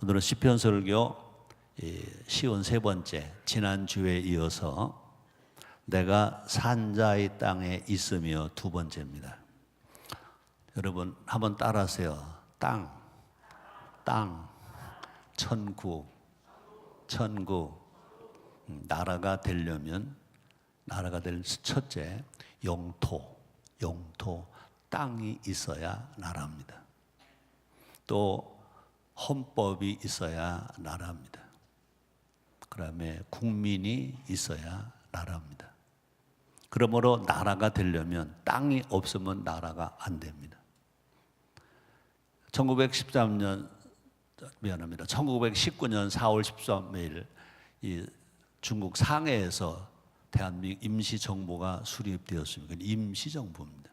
오늘은 시편 설교 53번째, 지난주에 이어서 내가 산자의 땅에 있으며 두 번째입니다. 여러분 한번 따라하세요. 땅, 천국. 나라가 되려면, 나라가 될 첫째, 영토, 땅이 있어야 나라입니다. 또 헌법이 있어야 나라입니다. 그 다음에 국민이 있어야 나라입니다. 그러므로 나라가 되려면 땅이 없으면 나라가 안 됩니다. 1919년 4월 13일 이 중국 상해에서 대한민국 임시정부가 수립되었습니다. 임시정부입니다.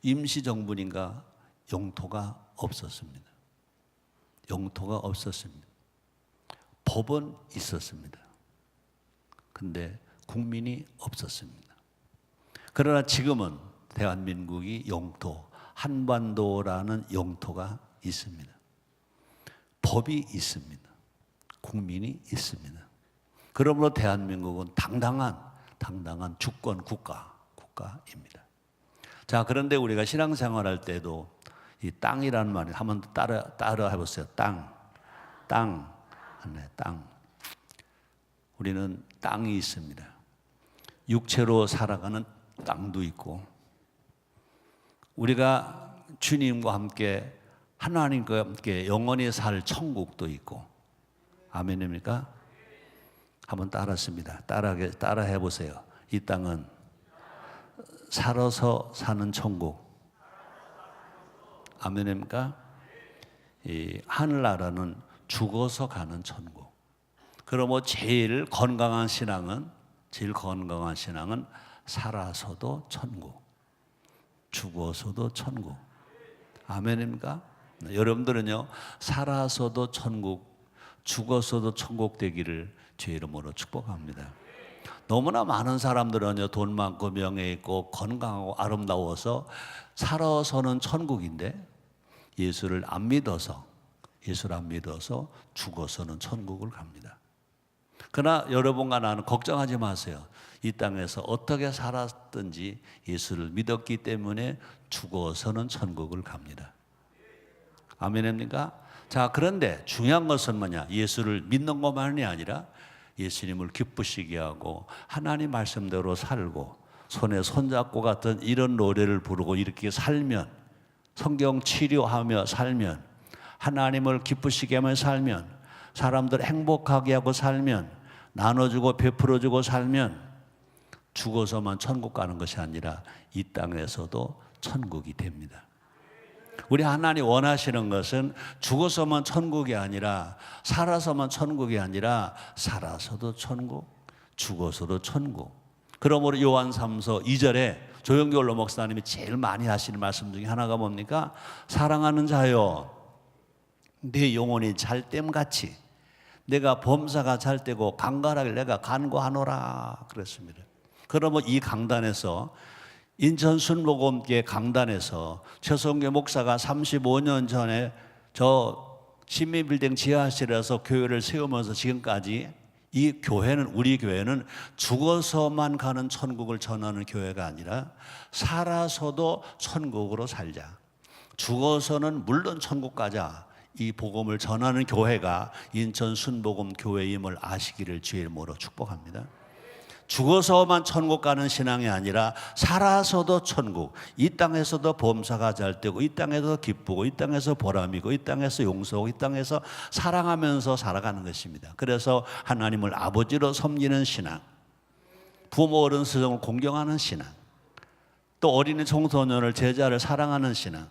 임시정부니까 영토가 없었습니다. 법은 있었습니다. 근데 국민이 없었습니다. 그러나 지금은 대한민국이 영토, 한반도라는 영토가 있습니다. 법이 있습니다. 국민이 있습니다. 그러므로 대한민국은 당당한 주권 국가입니다. 자, 그런데 우리가 신앙생활할 때도 이 땅이라는 말이 한번 따라 해보세요. 땅. 우리는 땅이 있습니다. 육체로 살아가는 땅도 있고, 우리가 주님과 함께 하나님과 함께 영원히 살 천국도 있고. 아멘입니까? 한번 따라했습니다. 따라 해보세요. 이 땅은 살아서 사는 천국. 아멘입니까? 이 하늘나라는 죽어서 가는 천국. 그러므로 제일 건강한 신앙은 살아서도 천국, 죽어서도 천국. 아멘입니까? 여러분들은요, 살아서도 천국, 죽어서도 천국 되기를 주의 이름으로 축복합니다. 너무나 많은 사람들은요, 돈 많고 명예 있고 건강하고 아름다워서 살아서는 천국인데 예수를 안 믿어서 죽어서는 천국을 갑니다. 그러나 여러분과 나는 걱정하지 마세요. 이 땅에서 어떻게 살았든지 예수를 믿었기 때문에 죽어서는 천국을 갑니다. 아멘입니까? 자, 그런데 중요한 것은 뭐냐? 예수를 믿는 것만이 아니라 예수님을 기쁘시게 하고 하나님 말씀대로 살고 손에 손잡고 같은 이런 노래를 부르고 이렇게 살면, 성경 치료하며 살면, 하나님을 기쁘시게 하며 살면, 사람들 행복하게 하고 살면, 나눠주고 베풀어주고 살면 죽어서만 천국 가는 것이 아니라 이 땅에서도 천국이 됩니다. 우리 하나님 원하시는 것은 죽어서만 천국이 아니라, 살아서만 천국이 아니라 살아서도 천국, 죽어서도 천국. 그러므로 요한 3서 2절에 조영기 원로 목사님이 제일 많이 하시는 말씀 중에 하나가 뭡니까? 사랑하는 자여, 내 영혼이 잘됨같이 내가 범사가 잘 되고 강건하게 내가 간구하노라 그랬습니다. 그러면 이 강단에서, 인천 순복음교회 강단에서 최성교 목사가 35년 전에 저 신민빌딩 지하실에서 교회를 세우면서 지금까지 이 교회는, 우리 교회는 죽어서만 가는 천국을 전하는 교회가 아니라 살아서도 천국으로 살자, 죽어서는 물론 천국 가자, 이 복음을 전하는 교회가 인천 순복음 교회임을 아시기를 주의 이름으로 축복합니다. 죽어서만 천국 가는 신앙이 아니라 살아서도 천국, 이 땅에서도 범사가 잘 되고, 이 땅에서 기쁘고, 이 땅에서 보람이고, 이 땅에서 용서하고, 이 땅에서 사랑하면서 살아가는 것입니다. 그래서 하나님을 아버지로 섬기는 신앙, 부모 어른 스승을 공경하는 신앙, 또 어린이 청소년을 제자를 사랑하는 신앙,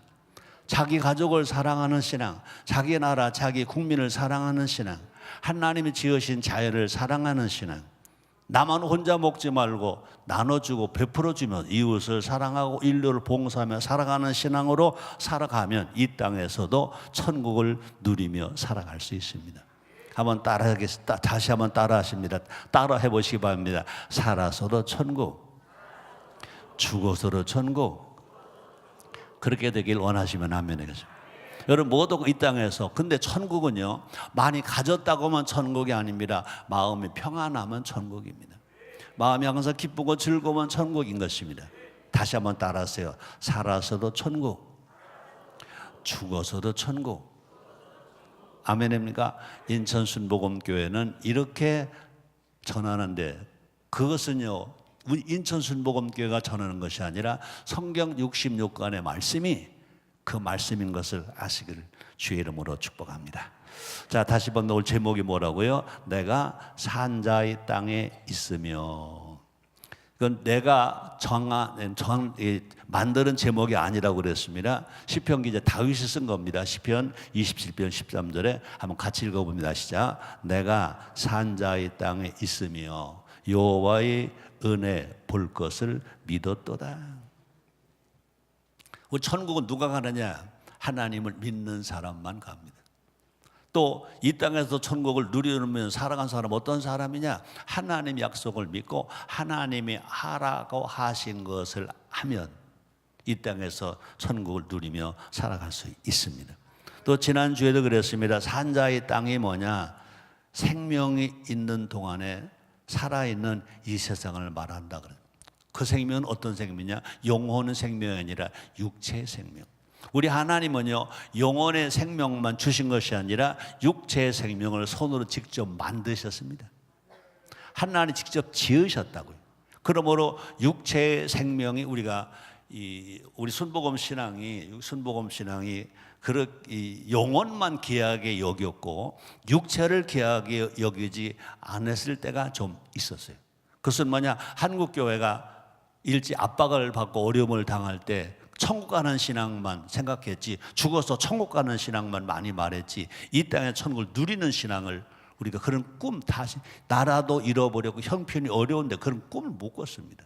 자기 가족을 사랑하는 신앙, 자기 나라 자기 국민을 사랑하는 신앙, 하나님이 지으신 자연을 사랑하는 신앙, 나만 혼자 먹지 말고 나눠주고 베풀어주며 이웃을 사랑하고 인류를 봉사하며 살아가는 신앙으로 살아가면 이 땅에서도 천국을 누리며 살아갈 수 있습니다. 다시 한번 따라하십니다. 따라 해보시기 바랍니다. 살아서도 천국, 죽어서도 천국. 그렇게 되길 원하시면 아멘 하겠습니다. 여러분 모두 이 땅에서, 근데 천국은요 많이 가졌다고 하면 천국이 아닙니다. 마음이 평안하면 천국입니다. 마음이 항상 기쁘고 즐거우면 천국인 것입니다. 다시 한번 따라하세요. 살아서도 천국, 죽어서도 천국. 아멘입니까? 인천 순복음교회는 이렇게 전하는데, 그것은요 우리 인천 순복음교회가 전하는 것이 아니라 성경 66권의 말씀이 그 말씀인 것을 아시기를 주의 이름으로 축복합니다. 자, 다시 한번 오늘 제목이 뭐라고요? 내가 산 자의 땅에 있으며. 그건 내가 만드는 제목이 아니라고 그랬습니다. 시편 기자 다윗이 쓴 겁니다. 시편 27편 13절에 한번 같이 읽어봅니다. 시작. 내가 산 자의 땅에 있으며 여호와의 은혜 볼 것을 믿었도다. 우리 천국은 누가 가느냐? 하나님을 믿는 사람만 갑니다. 또 이 땅에서 천국을 누리면 살아간 사람 어떤 사람이냐? 하나님 약속을 믿고 하나님이 하라고 하신 것을 하면 이 땅에서 천국을 누리며 살아갈 수 있습니다. 또 지난주에도 그랬습니다. 산자의 땅이 뭐냐? 생명이 있는 동안에 살아있는 이 세상을 말한다 그래요. 그 생명은 어떤 생명이냐? 영혼의 생명이 아니라 육체의 생명. 우리 하나님은요 영혼의 생명만 주신 것이 아니라 육체의 생명을 손으로 직접 만드셨습니다. 하나님 직접 지으셨다고요. 그러므로 육체의 생명이 우리가 우리 순복음 신앙이 이 영혼만 귀하게 여겼고 육체를 귀하게 여기지 않았을 때가 좀 있었어요. 그것은 뭐냐? 한국 교회가 일찍 압박을 받고 어려움을 당할 때 천국 가는 신앙만 생각했지, 죽어서 천국 가는 신앙만 많이 말했지, 이 땅에 천국을 누리는 신앙을 우리가 그런 꿈, 다시 나라도 잃어버렸고 형편이 어려운데 그런 꿈을 못 꿨습니다.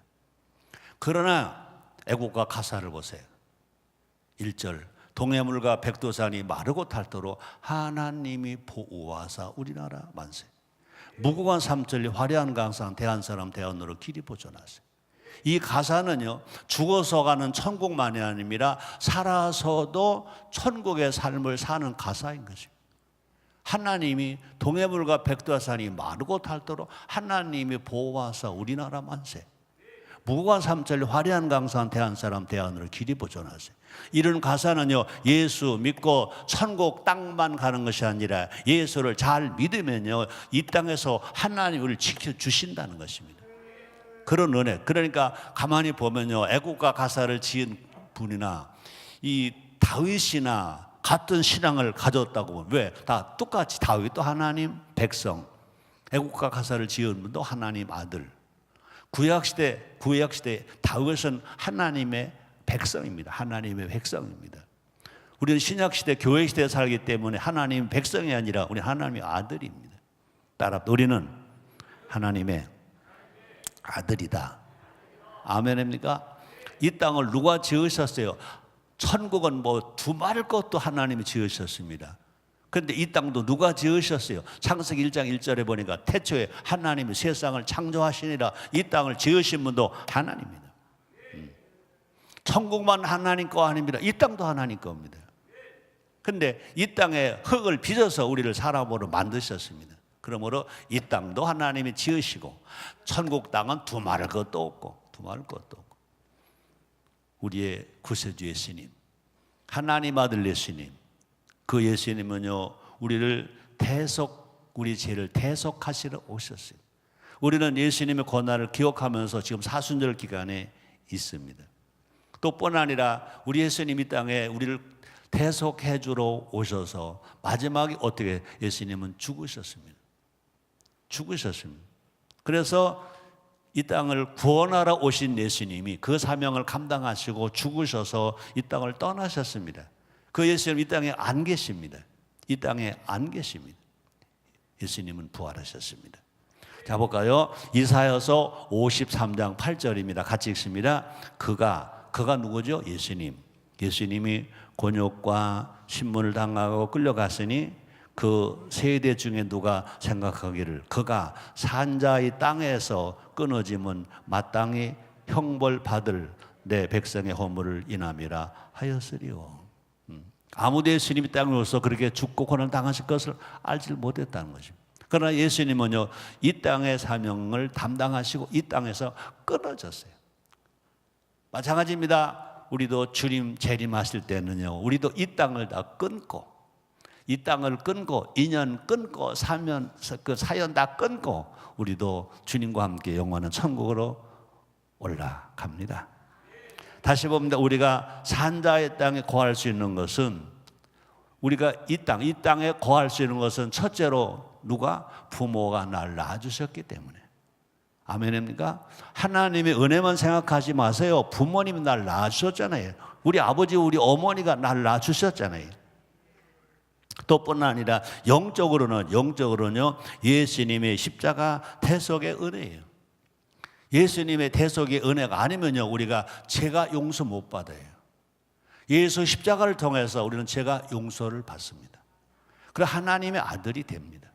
그러나 애국가 가사를 보세요. 1절 동해물과 백두산이 마르고 닳도록 하나님이 보호하사 우리나라 만세. 무궁한 3절 화려한 강산 대한사람 대한으로 길이 보존하세요. 이 가사는요 죽어서 가는 천국만이 아니라 살아서도 천국의 삶을 사는 가사인 것입니다. 하나님이 동해물과 백두산이 마르고 닳도록 하나님이 보호하사 우리나라 만세. 무궁한 3절 화려한 강산 대한사람 대한으로 길이 보존하세요. 이런 가사는요 예수 믿고 천국 땅만 가는 것이 아니라 예수를 잘 믿으면요 이 땅에서 하나님이 우리를 지켜주신다는 것입니다. 그런 은혜. 그러니까 가만히 보면요 애국가 가사를 지은 분이나 이 다윗이나 같은 신앙을 가졌다고 보면, 왜? 다 똑같이 다윗도 하나님 백성, 애국가 가사를 지은 분도 하나님 아들. 구약시대 다윗은 하나님의 백성입니다. 하나님의 백성입니다. 우리는 신약시대 교회시대에 살기 때문에 하나님 백성이 아니라 우리 하나님의 아들입니다. 따라 우리는 하나님의 아들이다. 아멘입니까? 이 땅을 누가 지으셨어요? 천국은 뭐 두말할 것도 하나님이 지으셨습니다. 그런데 이 땅도 누가 지으셨어요? 창세기 1장 1절에 보니까 태초에 하나님이 세상을 창조하시니라. 이 땅을 지으신 분도 하나님입니다. 천국만 하나님 거 아닙니다. 이 땅도 하나님 겁니다. 그런데 이 땅에 흙을 빚어서 우리를 사람으로 만드셨습니다. 그러므로 이 땅도 하나님이 지으시고 천국 땅은 두말할 것도 없고 우리의 구세주 예수님, 하나님 아들 예수님, 그 예수님은요 우리를 우리 죄를 대속하시러 오셨어요. 우리는 예수님의 고난을 기억하면서 지금 사순절 기간에 있습니다. 또 뿐 아니라 우리 예수님 이 땅에 우리를 대속해 주러 오셔서 마지막에 어떻게 예수님은 죽으셨습니다. 그래서 이 땅을 구원하러 오신 예수님이 그 사명을 감당하시고 죽으셔서 이 땅을 떠나셨습니다. 그 예수님 이 땅에 안 계십니다. 예수님은 부활하셨습니다. 자 볼까요? 이사야서 53장 8절입니다. 같이 읽습니다. 그가 누구죠? 예수님이 곤욕과 신문을 당하고 끌려갔으니 그 세대 중에 누가 생각하기를 그가 산자의 땅에서 끊어짐은 마땅히 형벌 받을 내 백성의 허물을 인함이라 하였으리요. 아무도 예수님이 땅에 오셔서 그렇게 죽고 고난 당하실 것을 알지 못했다는 것입니다. 그러나 예수님은요, 이 땅의 사명을 담당하시고 이 땅에서 끊어졌어요. 마찬가지입니다. 우리도 주님 재림하실 때는요, 우리도 이 땅을 다 끊고, 이 땅을 끊고, 인연 끊고, 사연 다 끊고, 우리도 주님과 함께 영원한 천국으로 올라갑니다. 다시 봅니다. 우리가 산자의 땅에 거할 수 있는 것은, 우리가 이 땅에 거할 수 있는 것은 첫째로 누가? 부모가 날 낳아주셨기 때문에. 아멘입니까? 하나님의 은혜만 생각하지 마세요. 부모님이 날 낳아주셨잖아요. 우리 아버지, 우리 어머니가 날 낳아주셨잖아요. 또 뿐만 아니라 영적으로는요, 예수님의 십자가 대속의 은혜예요. 예수님의 대속의 은혜가 아니면요, 우리가 죄가 용서 못 받아요. 예수 십자가를 통해서 우리는 죄가 용서를 받습니다. 그래서 하나님의 아들이 됩니다.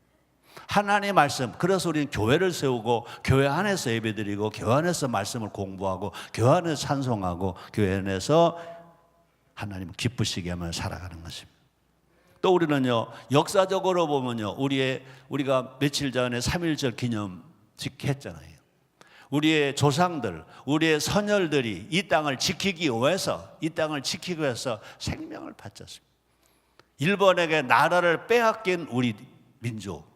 하나님의 말씀, 그래서 우리는 교회를 세우고 교회 안에서 예배드리고 교회 안에서 말씀을 공부하고 교회 안에서 찬송하고 교회 안에서 하나님을 기쁘시게 하며 살아가는 것입니다. 또 우리는요, 역사적으로 보면요, 우리가 며칠 전에 3.1절 기념식 했잖아요. 우리의 조상들, 우리의 선열들이 이 땅을 지키기 위해서 생명을 바쳤습니다. 일본에게 나라를 빼앗긴 우리 민족,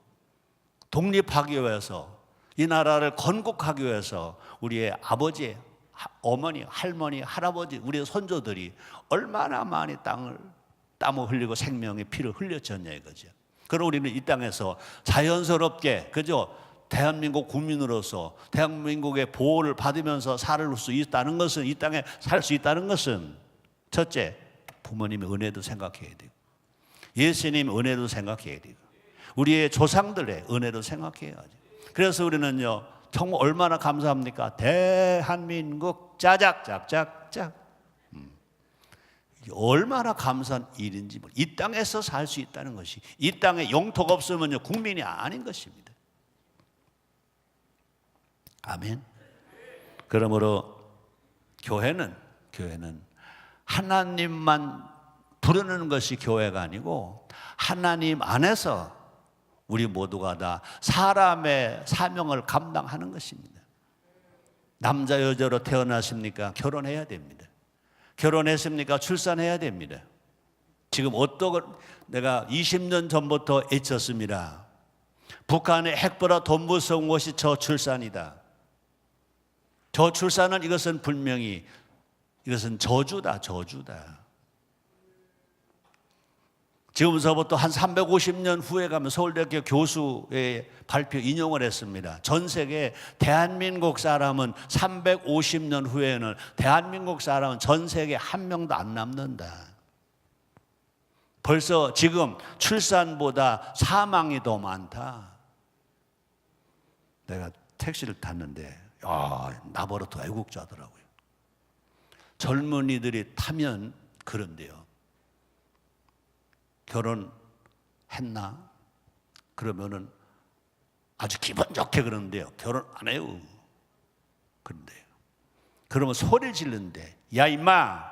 독립하기 위해서, 이 나라를 건국하기 위해서 우리의 아버지, 어머니, 할머니, 할아버지, 우리의 손조들이 얼마나 많이 땀을 흘리고 생명의 피를 흘렸었냐 이거죠. 그럼 우리는 이 땅에서 자연스럽게, 그죠? 대한민국 국민으로서 대한민국의 보호를 받으면서 살 수 있다는 것은, 이 땅에 살 수 있다는 것은 첫째, 부모님의 은혜도 생각해야 되고, 예수님의 은혜도 생각해야 되고, 우리의 조상들의 은혜도 생각해야죠. 그래서 우리는요, 정말 얼마나 감사합니까? 대한민국 짜작짝짝짝. 얼마나 감사한 일인지, 이 땅에서 살 수 있다는 것이, 이 땅에 영토가 없으면요, 국민이 아닌 것입니다. 아멘. 그러므로 교회는 하나님만 부르는 것이 교회가 아니고, 하나님 안에서 우리 모두가 다 사람의 사명을 감당하는 것입니다. 남자 여자로 태어나십니까? 결혼해야 됩니다. 결혼했습니까? 출산해야 됩니다. 지금 내가 20년 전부터 애쳤습니다. 북한의 핵보다 더 무서운 것이 저출산이다. 저출산은 이것은 분명히 이것은 저주다. 지금서부터 한 350년 후에 가면 서울대학교 교수의 발표 인용을 했습니다. 전 세계 대한민국 사람은 350년 후에는 대한민국 사람은 전 세계 한 명도 안 남는다. 벌써 지금 출산보다 사망이 더 많다. 내가 택시를 탔는데 나버릇 애국자더라고요. 젊은이들이 타면 그런데요, 결혼했나? 그러면은 아주 기분 좋게 그러는데요, 결혼 안 해요. 그런데요, 그러면 소리를 지르는데, 야 임마,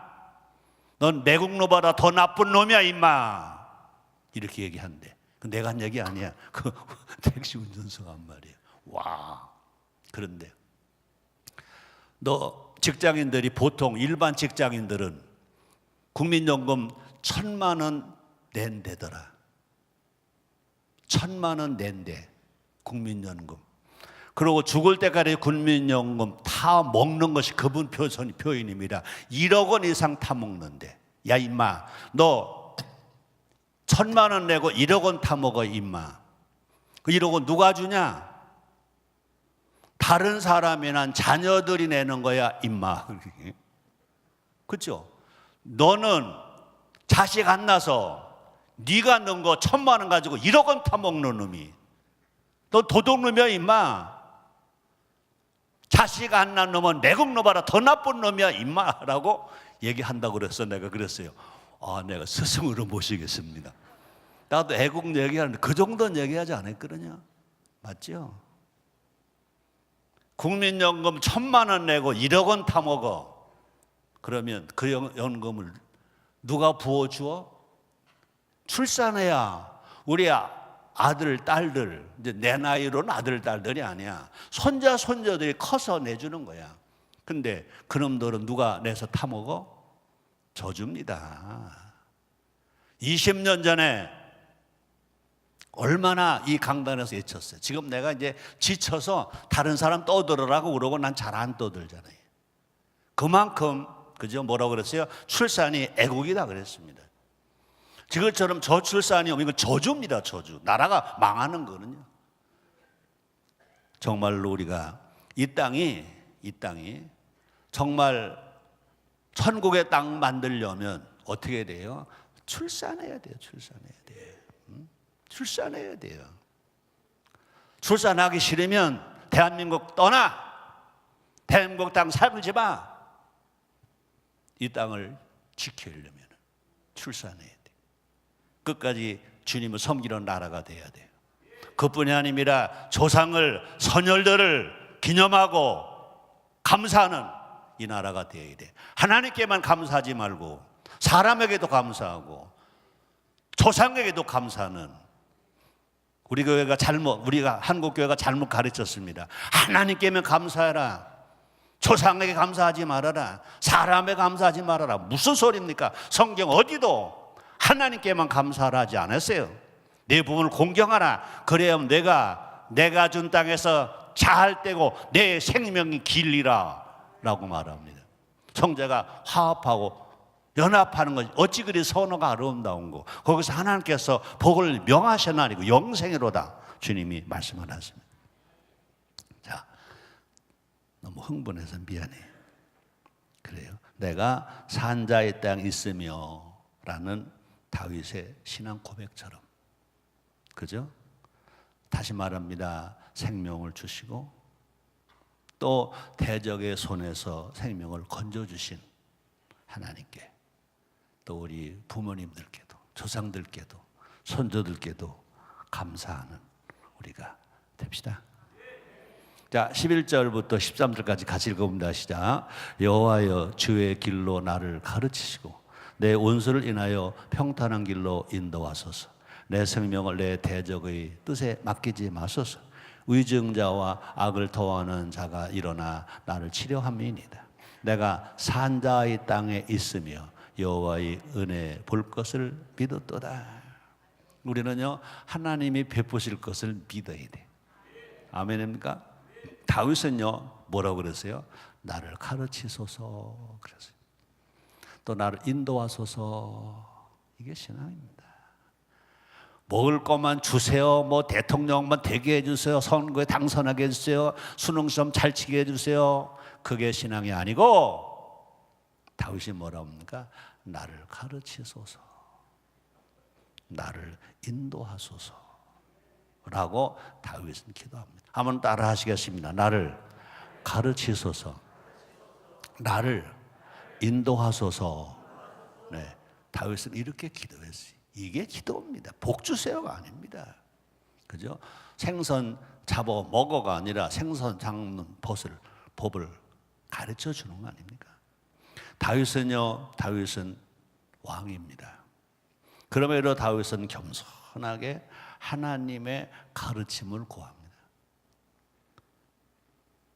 넌 매국노보다 더 나쁜 놈이야 임마, 이렇게 얘기하는데, 내가 한 얘기 아니야. 그 택시 운전수가 한 말이에요. 와. 그런데 너 직장인들이, 보통 일반 직장인들은 국민연금 1,000만 원 낸대더라. 1,000만 원 낸대, 국민연금. 그리고 죽을 때까지 국민연금 다 먹는 것이 그분 표현입니다. 1억 원 이상 타 먹는데, 야 임마, 너 1,000만 원 내고 1억 원 타 먹어 임마. 그 1억 원 누가 주냐? 다른 사람이나 자녀들이 내는 거야 임마. 그렇죠? 너는 자식 안 낳아서 네가 넣은 거 1,000만 원 가지고 1억 원 타먹는 놈이, 너 도둑놈이야 임마. 자식 안 낳은 놈은 매국노보다 더 나쁜 놈이야 임마라고 얘기한다고 그래서 내가 그랬어요. 내가 스승으로 모시겠습니다. 나도 애국 얘기하는데 그 정도는 얘기하지 않았거든요. 맞죠? 국민연금 1,000만 원 내고 1억 원 타먹어. 그러면 그 연금을 누가 부어주어? 출산해야 우리 아들, 딸들, 이제 내 나이로는 아들, 딸들이 아니야. 손자, 손자들이 커서 내주는 거야. 근데 그놈들은 누가 내서 타먹어? 저주입니다. 20년 전에 얼마나 이 강단에서 외쳤어요. 지금 내가 이제 지쳐서 다른 사람 떠들으라고 그러고 난 잘 안 떠들잖아요. 그만큼, 그죠? 뭐라고 그랬어요? 출산이 애국이다 그랬습니다. 지금처럼 저출산이 오면 이건 저주입니다, 저주. 나라가 망하는 거는요. 정말로 우리가 이 땅이 정말 천국의 땅 만들려면 어떻게 돼요? 출산해야 돼요, 출산해야 돼요. 출산해야 돼요. 출산하기 싫으면 대한민국 떠나. 대한민국 땅 살지 마. 이 땅을 지키려면 출산해야 돼. 끝까지 주님을 섬기는 나라가 돼야 돼요. 그뿐이 아닙니다. 조상을, 선열들을 기념하고 감사하는 이 나라가 돼야 돼. 하나님께만 감사하지 말고 사람에게도 감사하고 조상에게도 감사하는, 우리가 한국 교회가 잘못 가르쳤습니다. 하나님께만 감사해라. 조상에게 감사하지 말아라. 사람에게 감사하지 말아라. 무슨 소리입니까? 성경 어디도 하나님께만 감사하라 하지 않았어요. 내 부모를 공경하라. 그래야 내가 준 땅에서 잘 되고 내 생명이 길리라 라고 말합니다. 형제가 화합하고 연합하는 것이 어찌 그리 선호가 아름다운 거. 거기서 하나님께서 복을 명하셨나니고 영생이로다 주님이 말씀을 하십니다. 자, 너무 흥분해서 미안해. 그래요. 내가 산자의 땅에 있으며 라는 다윗의 신앙 고백처럼, 그죠? 다시 말합니다. 생명을 주시고 또 대적의 손에서 생명을 건져주신 하나님께, 또 우리 부모님들께도 조상들께도 손자들께도 감사하는 우리가 됩시다. 자, 11절부터 13절까지 같이 읽어봅니다. 시작. 여호와여 주의 길로 나를 가르치시고 내 원수를 인하여 평탄한 길로 인도하소서. 내 생명을 내 대적의 뜻에 맡기지 마소서. 위증자와 악을 토하는 자가 일어나 나를 치려함이니이다. 내가 산자의 땅에 있으며 여호와의 은혜 볼 것을 믿었도다. 우리는요, 하나님이 베푸실 것을 믿어야 돼. 아멘입니까? 다윗은요, 뭐라고 그랬어요? 나를 가르치소서 그랬어요. 또 나를 인도하소서. 이게 신앙입니다. 먹을 것만 주세요. 뭐 대통령만 되게 해주세요. 선거에 당선하게 해주세요. 수능시험 잘 치게 해주세요. 그게 신앙이 아니고, 다윗이 뭐라고 합니까? 나를 가르치소서, 나를 인도하소서 라고 다윗은 기도합니다. 한번 따라 하시겠습니다. 나를 가르치소서, 나를 인도하소서. 네, 다윗은 이렇게 기도했어요. 이게 기도입니다. 복 주세요가 아닙니다. 그죠? 생선 잡아 먹어가 아니라 생선 잡는 법을 가르쳐 주는 거 아닙니까? 다윗은 왕입니다. 그러므로 다윗은 겸손하게 하나님의 가르침을 구합니다.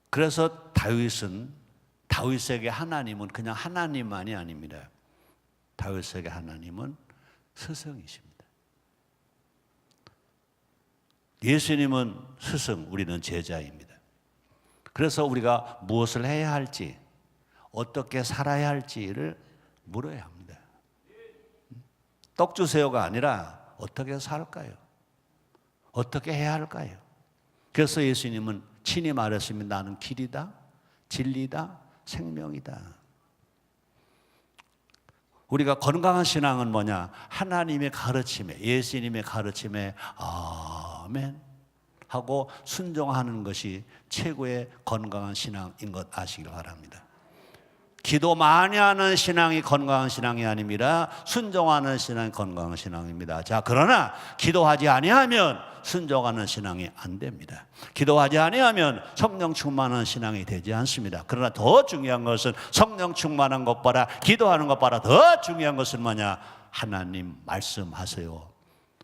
그래서 다윗에게 하나님은 그냥 하나님만이 아닙니다. 다윗에게 하나님은 스승이십니다. 예수님은 스승, 우리는 제자입니다. 그래서 우리가 무엇을 해야 할지, 어떻게 살아야 할지를 물어야 합니다. 떡 주세요가 아니라 어떻게 살까요? 어떻게 해야 할까요? 그래서 예수님은 친히 말했습니다. 나는 길이다, 진리다, 생명이다. 우리가 건강한 신앙은 뭐냐? 하나님의 가르침에, 예수님의 가르침에 아멘 하고 순종하는 것이 최고의 건강한 신앙인 것 아시길 바랍니다. 기도 많이 하는 신앙이 건강한 신앙이 아닙니다. 순종하는 신앙이 건강한 신앙입니다. 자, 그러나 기도하지 아니하면 순종하는 신앙이 안 됩니다. 기도하지 아니하면 성령 충만한 신앙이 되지 않습니다. 그러나 더 중요한 것은 성령 충만한 것보다, 기도하는 것보다 더 중요한 것은 뭐냐? 하나님 말씀하세요.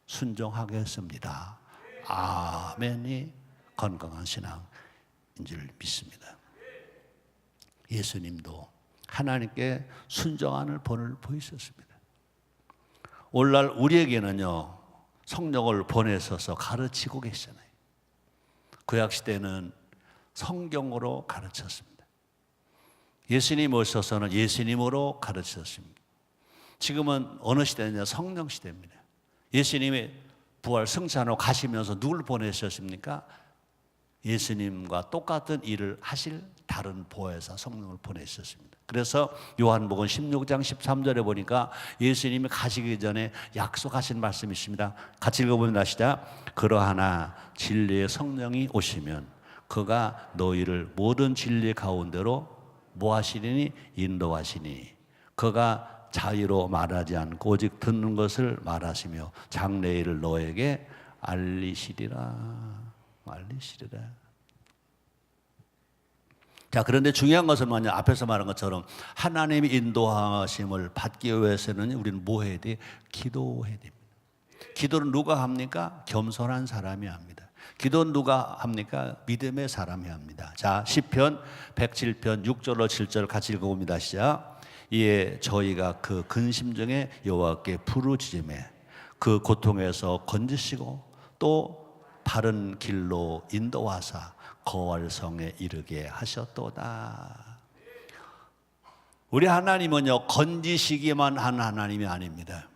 순종하겠습니다. 아멘이 건강한 신앙인 줄 믿습니다. 예수님도 하나님께 순종하는 본을 보이셨습니다. 오늘날 우리에게는요, 성령을 보내셔서 가르치고 계시잖아요. 구약시대는 성경으로 가르쳤습니다. 예수님 오셔서는 예수님으로 가르쳤습니다. 지금은 어느 시대냐? 성령 시대입니다. 예수님이 부활 승천하고 가시면서 누굴 보내셨습니까? 예수님과 똑같은 일을 하실 다른 보혜사 성령을 보내셨습니다. 그래서 요한복음 16장 13절에 보니까 예수님이 가시기 전에 약속하신 말씀이 있습니다. 같이 읽어보면 아시죠? 그러하나 진리의 성령이 오시면 그가 너희를 모든 진리 가운데로 뭐 하시리니? 인도하시니 그가 자유로 말하지 않고 오직 듣는 것을 말하시며 장래일을 너에게 알리시리라. 자, 그런데 중요한 것은 뭐냐? 앞에서 말한 것처럼 하나님의 인도하심을 받기 위해서는 우리는 뭐 해야 돼? 기도해야 됩니다. 기도는 누가 합니까? 겸손한 사람이 합니다. 기도는 누가 합니까? 믿음의 사람이 합니다. 자, 시편 107편 6절로 7절 같이 읽어봅니다. 시작. 이에 저희가 그 근심 중에 여호와께 부르짖음에 그 고통에서 건지시고 또 바른 길로 인도하사 거할 성에 이르게 하셨도다. 우리 하나님은요, 건지시기만 한 하나님이 아닙니다.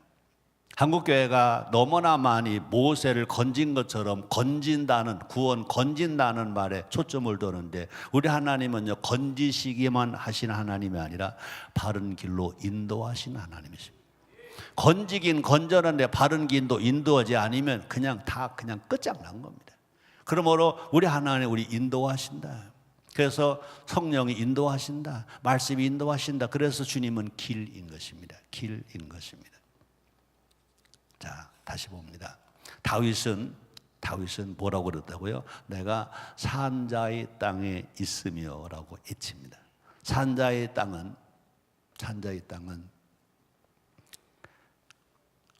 한국교회가 너무나 많이 모세를 건진 것처럼 건진다는, 구원 건진다는 말에 초점을 두는데 우리 하나님은요, 건지시기만 하신 하나님이 아니라 바른 길로 인도하신 하나님이십니다. 건지긴 건전한데 바른 길도 인도하지 않으면 그냥 끝장난 겁니다. 그러므로 우리 하나님 우리 인도하신다. 그래서 성령이 인도하신다. 말씀이 인도하신다. 그래서 주님은 길인 것입니다. 길인 것입니다. 자, 다시 봅니다. 다윗은 뭐라고 그랬다고요? 내가 산자의 땅에 있으며라고 외칩니다. 산자의 땅은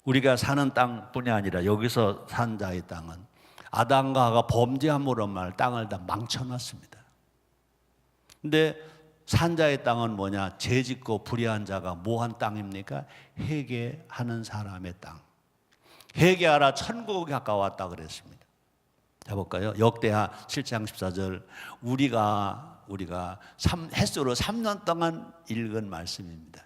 우리가 사는 땅뿐이 아니라 여기서 산자의 땅은 아담과 하와가 범죄함으로 말 땅을 다 망쳐놨습니다. 근데 산자의 땅은 뭐냐? 죄짓고 불의한 자가 뭐한 땅입니까? 회개하는 사람의 땅. 회개하라 천국이 가까웠다 그랬습니다. 자, 볼까요? 역대하 7장 14절 우리가 햇수로 3년 동안 읽은 말씀입니다.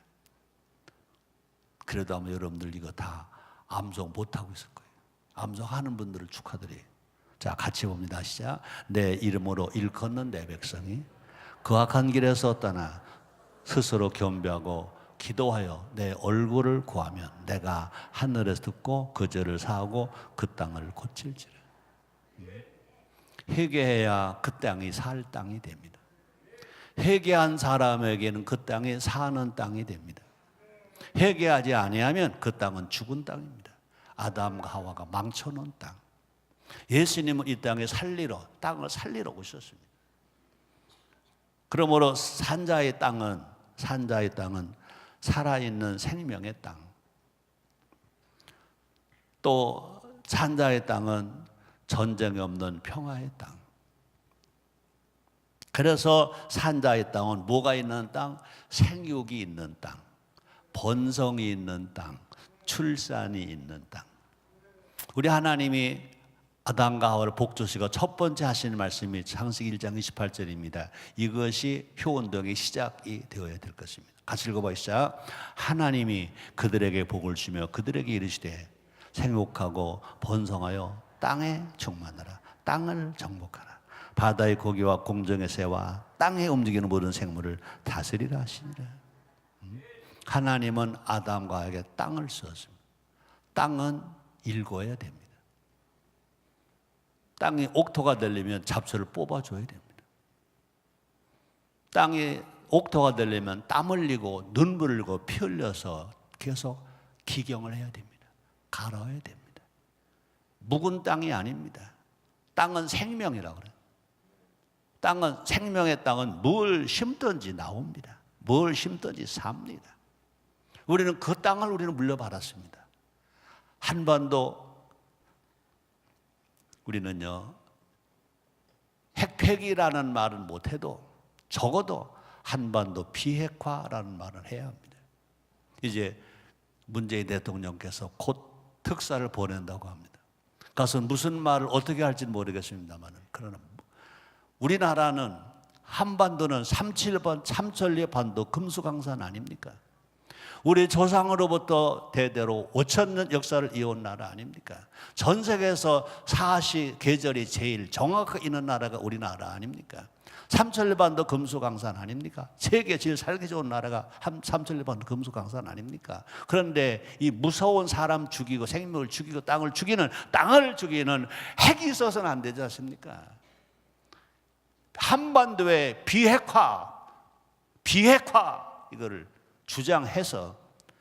그래도 아마 여러분들 이거 다 암송 못하고 있을 거예요. 암송하는 분들을 축하드려요. 자, 같이 봅니다. 시작. 내 이름으로 일컫는 내 백성이 그 악한 길에서 떠나 스스로 겸비하고 기도하여 내 얼굴을 구하면 내가 하늘에서 듣고 그 죄를 사하고 그 땅을 고칠지라. 회개해야 그 땅이 살 땅이 됩니다. 회개한 사람에게는 그 땅이 사는 땅이 됩니다. 회개하지 아니하면 그 땅은 죽은 땅입니다. 아담과 하와가 망쳐놓은 땅. 예수님은 이 땅을 살리러 오셨습니다. 그러므로 산자의 땅은 살아있는 생명의 땅. 또 산자의 땅은 전쟁이 없는 평화의 땅. 그래서 산자의 땅은 뭐가 있는 땅? 생육이 있는 땅, 번성이 있는 땅, 출산이 있는 땅. 우리 하나님이 아담과 하와를 복주시고 첫 번째 하시는 말씀이 창세기 1장 28절입니다. 이것이 효운동의 시작이 되어야 될 것입니다. 같이 읽어보시죠. 하나님이 그들에게 복을 주며 그들에게 이르시되 생육하고 번성하여 땅에 충만하라. 땅을 정복하라. 바다의 고기와 공중의 새와 땅에 움직이는 모든 생물을 다스리라 하시니라. 하나님은 아담과 하와에게 땅을 주었습니다. 땅은 일궈야 됩니다. 땅이 옥토가 되려면 잡초를 뽑아줘야 됩니다. 땅이 옥토가 되려면 땀 흘리고 눈물 흘리고 피 흘려서 계속 기경을 해야 됩니다. 갈아야 됩니다. 묵은 땅이 아닙니다. 땅은 생명이라고 그래요. 땅은 생명의 땅은 뭘 심든지 나옵니다. 뭘 심든지 삽니다. 우리는 그 땅을 우리는 물려받았습니다. 한반도 우리는요, 핵폐기라는 말은 못해도 적어도 한반도 비핵화라는 말을 해야 합니다. 이제 문재인 대통령께서 곧 특사를 보낸다고 합니다. 가서 무슨 말을 어떻게 할지는 모르겠습니다만, 그러나 우리나라는 한반도는 삼천리 반도 금수강산 아닙니까? 우리 조상으로부터 대대로 5,000년 역사를 이어온 나라 아닙니까? 전 세계에서 사시 계절이 제일 정확하게 있는 나라가 우리나라 아닙니까? 삼천리반도 금수강산 아닙니까? 세계 제일 살기 좋은 나라가 삼천리반도 금수강산 아닙니까? 그런데 이 무서운 사람 죽이고 생명을 죽이고 땅을 죽이는 핵이 있어서는 안 되지 않습니까? 한반도의 비핵화 이거를 주장해서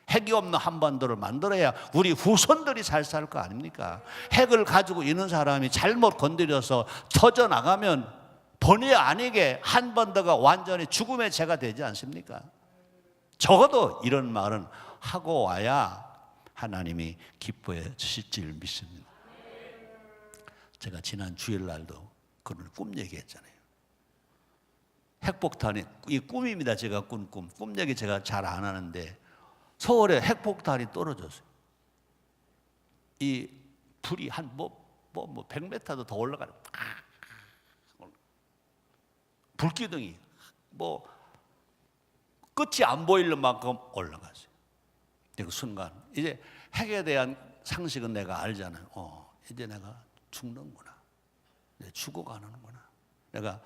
핵이 없는 한반도를 만들어야 우리 후손들이 잘 살 거 아닙니까? 핵을 가지고 있는 사람이 잘못 건드려서 터져나가면 본의 아니게 한반도가 완전히 죽음의 죄가 되지 않습니까? 적어도 이런 말은 하고 와야 하나님이 기뻐해 주실 줄 믿습니다. 제가 지난 주일날도 그런 꿈 얘기했잖아요. 핵폭탄이, 이 꿈입니다. 제가 꾼 꿈. 꿈 얘기 제가 잘 안 하는데 서울에 핵폭탄이 떨어졌어요. 이 불이 한 100m도 더 올라가는 불기둥이 끝이 안 보일 만큼 올라갔어요. 그 순간 이제 핵에 대한 상식은 내가 알잖아요. 이제 내가 죽는구나. 이제 죽어가는구나. 내가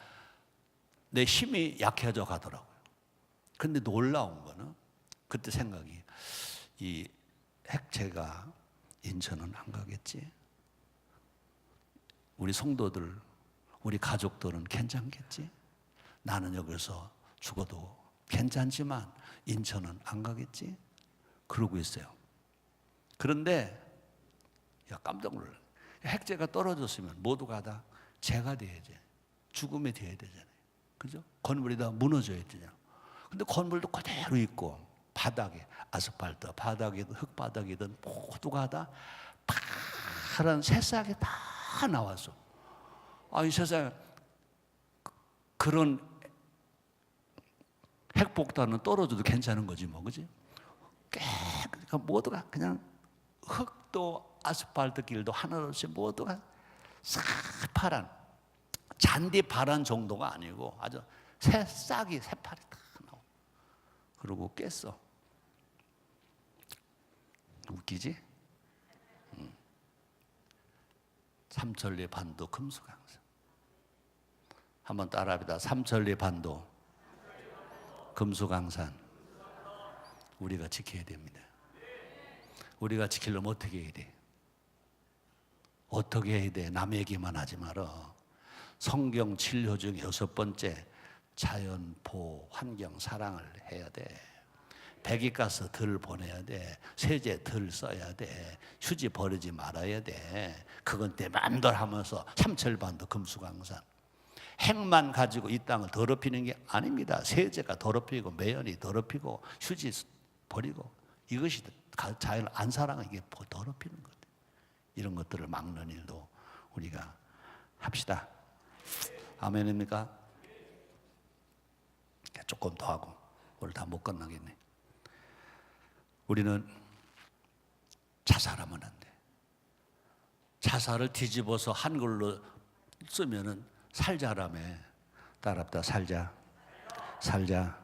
내 힘이 약해져 가더라고요. 근데 놀라운 거는 그때 생각이, 이 핵체가 인천은 안 가겠지? 우리 성도들, 우리 가족들은 괜찮겠지? 나는 여기서 죽어도 괜찮지만 인천은 안 가겠지? 그러고 있어요. 그런데 깜짝 놀라요. 핵재가 떨어졌으면 모두가 다 재가 돼야지, 죽음이 돼야 되잖아요. 그죠? 건물이 다 무너져야 되잖아요. 근데 건물도 그대로 있고 바닥에 아스팔트 바닥이든 흙바닥이든 모두가 다 파란 새싹이 다 나왔어. 이 세상에 그런 핵폭탄은 떨어져도 괜찮은 거지 뭐, 그지? 그러니까 모두가 그냥 흙도 아스팔트 길도 하나없이 모두가 싹 파란, 잔디 파란 정도가 아니고 아주 새싹이 새파리 다 나오고, 그러고 깼어. 웃기지? 삼천리 반도 금수강산. 한번 따라합니다. 삼천리 반도 금수강산 우리가 지켜야 됩니다. 우리가 지키려면 어떻게 해야 돼? 어떻게 해야 돼? 남 얘기만 하지 말어. 성경 7효 중 6번째 자연 보호, 환경 사랑을 해야 돼. 배기가스 덜 보내야 돼. 세제 덜 써야 돼. 휴지 버리지 말아야 돼. 그건 내 맘대로 하면서 삼천리반도 금수강산. 핵만 가지고 이 땅을 더럽히는 게 아닙니다. 세제가 더럽히고 매연이 더럽히고 휴지 버리고 이것이 자연을 안 사랑하는 게 더럽히는 거예요. 이런 것들을 막는 일도 우리가 합시다. 아멘입니까? 조금 더 하고 오늘 다 못 끝나겠네. 우리는 자살하면 안 돼. 자살을 뒤집어서 한글로 쓰면은 살자라며. 따라합다. 살자. 살자.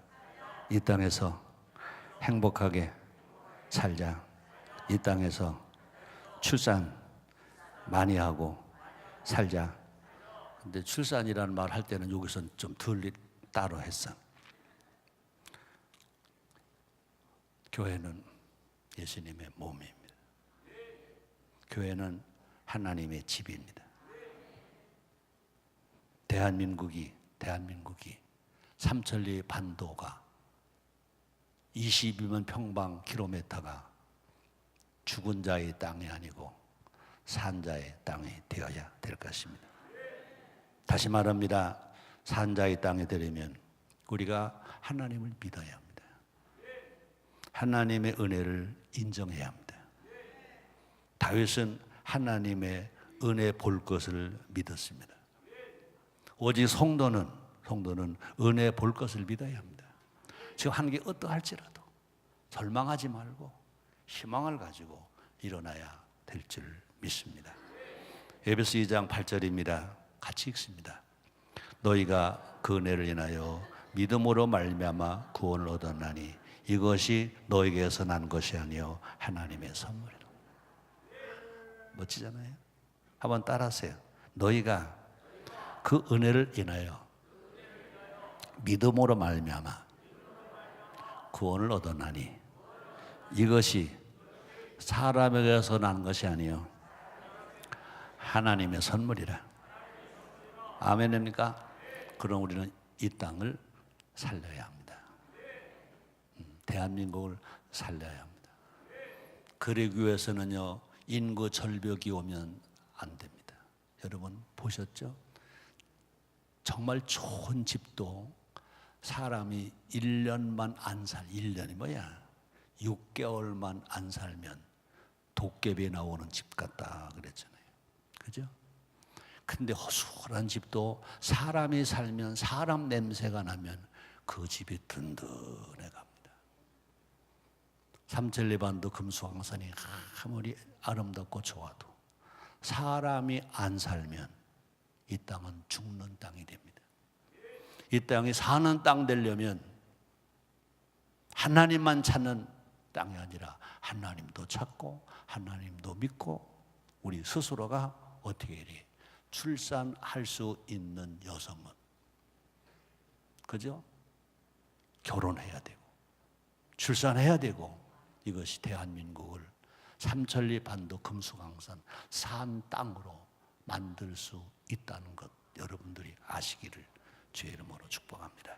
이 땅에서 행복하게 살자. 이 땅에서 출산 많이 하고 살자. 근데 출산이라는 말 할 때는 여기서는 좀 따로 했어. 교회는 예수님의 몸입니다. 교회는 하나님의 집입니다. 대한민국이 삼천리 반도가 22만 평방 킬로미터가 죽은 자의 땅이 아니고 산 자의 땅이 되어야 될 것입니다. 다시 말합니다. 산 자의 땅이 되려면 우리가 하나님을 믿어야 합니다. 하나님의 은혜를 인정해야 합니다. 다윗은 하나님의 은혜 볼 것을 믿었습니다. 오직 성도는 은혜 볼 것을 믿어야 합니다. 지금 하는 게 어떠할지라도 절망하지 말고 희망을 가지고 일어나야 될 줄 믿습니다. 에베소 2장 8절입니다. 같이 읽습니다. 너희가 그 은혜를 인하여 믿음으로 말미암아 구원을 얻었나니 이것이 너에게서 난 것이 아니요 하나님의 선물이라. 멋지잖아요. 한번 따라하세요. 너희가 그 은혜를 인하여 믿음으로 말미암아 구원을 얻었나니 이것이 사람에게서 난 것이 아니요 하나님의 선물이라. 아멘입니까? 그럼 우리는 이 땅을 살려야 합니다. 대한민국을 살려야 합니다. 그러기 위해서는요, 인구 절벽이 오면 안 됩니다. 여러분 보셨죠? 정말 좋은 집도 사람이 1년만 안 1년이 뭐야? 6개월만 안 살면 도깨비 나오는 집 같다 그랬잖아요. 그죠? 근데 허술한 집도 사람이 살면, 사람 냄새가 나면 그 집이 든든해 갑니다. 삼천리반도 금수강산이 아무리 아름답고 좋아도 사람이 안 살면 이 땅은 죽는 땅이 됩니다. 이 땅이 사는 땅 되려면 하나님만 찾는 땅이 아니라 하나님도 찾고 하나님도 믿고 우리 스스로가 어떻게 이래 출산할 수 있는 여성은, 그죠? 결혼해야 되고 출산해야 되고, 이것이 대한민국을 삼천리 반도 금수강산 산 땅으로 만들 수 있다는 것 여러분들이 아시기를 주의 이름으로 축복합니다.